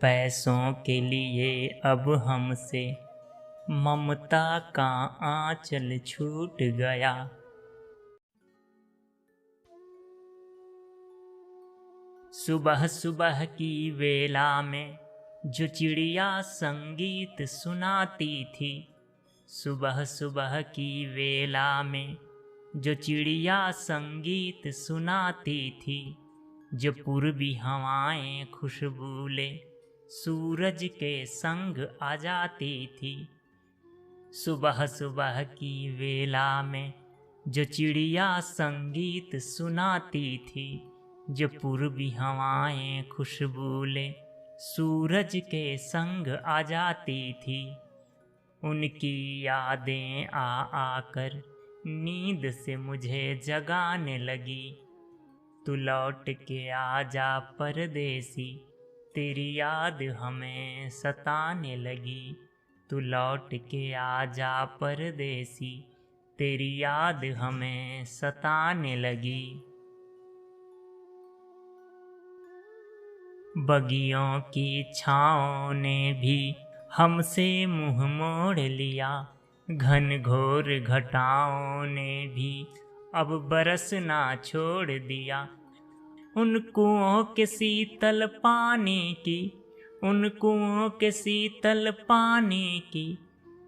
पैसों के लिए अब हमसे ममता का आंचल छूट गया। सुबह सुबह की वेला में जो चिड़िया संगीत सुनाती थी, सुबह सुबह की वेला में जो चिड़िया संगीत सुनाती थी, जो पूर्वी हवाएं खुशबू ले सूरज के संग आ जाती थी। सुबह सुबह की वेला में जो चिड़िया संगीत सुनाती थी, जो पूर्वी हवाएं खुशबू ले सूरज के संग आ जाती थी, उनकी यादें आ आकर नींद से मुझे जगाने लगी। तू लौट के आजा परदेसी, तेरी याद हमें सताने लगी। तू लौट के आजा परदेसी, तेरी याद हमें सताने लगी। बगियों की छाँव ने भी हमसे मुँह मोड़ लिया, घन घोर घटाओं ने भी अब बरसना छोड़ दिया। उन कुओं के शीतल पानी की, उन कुओं के शीतल पानी की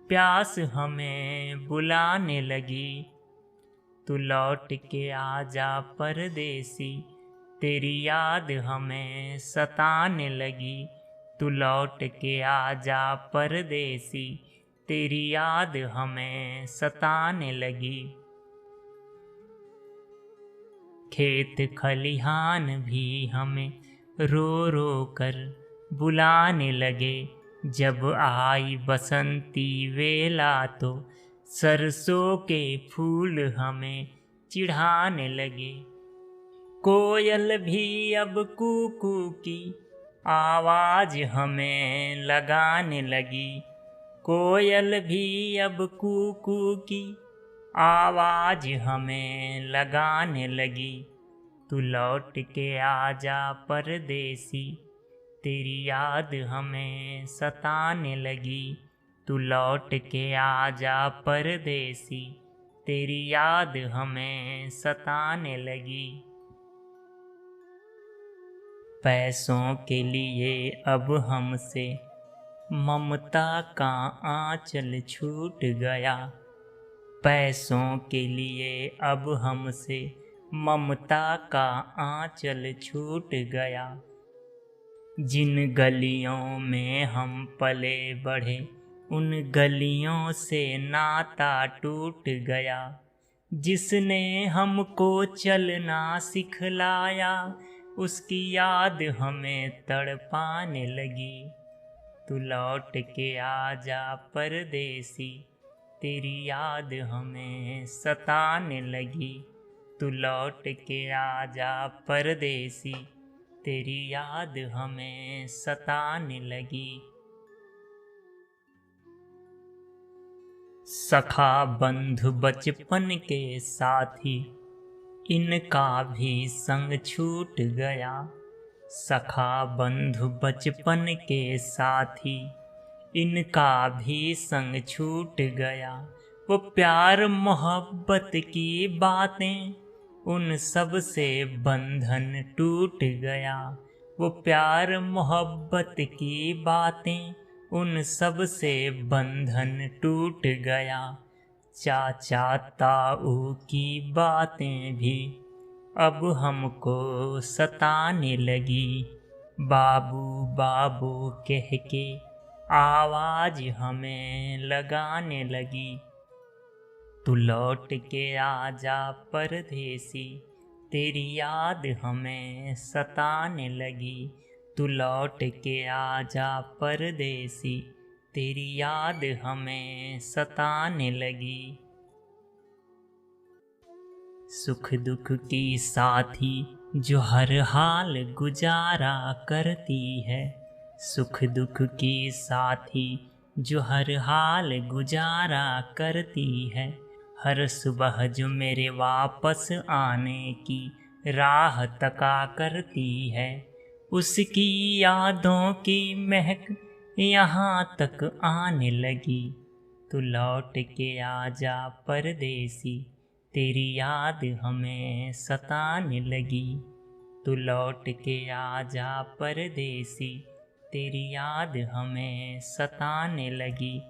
प्यास हमें बुलाने लगी। तू लौट के आजा परदेसी, तेरी याद हमें सताने लगी। तू लौट के आजा परदेसी, तेरी याद हमें सताने लगी। खेत खलिहान भी हमें रो रो कर बुलाने लगे। जब आई बसंती वेला तो सरसों के फूल हमें चिढ़ाने लगे। कोयल भी अब कूकू की आवाज हमें लगाने लगी। कोयल भी अब कूकू की आवाज हमें लगाने लगी। तू लौट के आजा परदेसी, तेरी याद हमें सताने लगी। तू लौट के आजा परदेसी, तेरी याद हमें सताने लगी। पैसों के लिए अब हमसे ममता का आंचल छूट गया। पैसों के लिए अब हमसे ममता का आंचल छूट गया। जिन गलियों में हम पले बढ़े, उन गलियों से नाता टूट गया। जिसने हमको चलना सिखलाया, उसकी याद हमें तड़पाने लगी। तू लौट के आजा परदेसी, तेरी याद हमें सताने लगी। तू लौट के आजा परदेसी, तेरी याद हमें सताने लगी। सखा बंधु बचपन के साथी, इनका भी संग छूट गया। सखा बंधु बचपन के साथी, इनका भी संग छूट गया। वो प्यार मोहब्बत की बातें, उन सब से बंधन टूट गया। वो प्यार मोहब्बत की बातें, उन सब से बंधन टूट गया। चाचा ताऊ की बातें भी अब हमको सताने लगी। बाबू बाबू कह के आवाज हमें लगाने लगी। तू लौट के आजा परदेसी, तेरी याद हमें सताने लगी। तू लौट के आजा परदेसी, तेरी याद हमें सताने लगी। सुख दुख की साथी जो हर हाल गुजारा करती है। सुख दुख की साथी जो हर हाल गुजारा करती है। हर सुबह जो मेरे वापस आने की राह तका करती है। उसकी यादों की महक यहाँ तक आने लगी। तू लौट के आजा परदेसी, तेरी याद हमें सताने लगी। तू लौट के आजा परदेसी, तेरी याद हमें सताने लगी।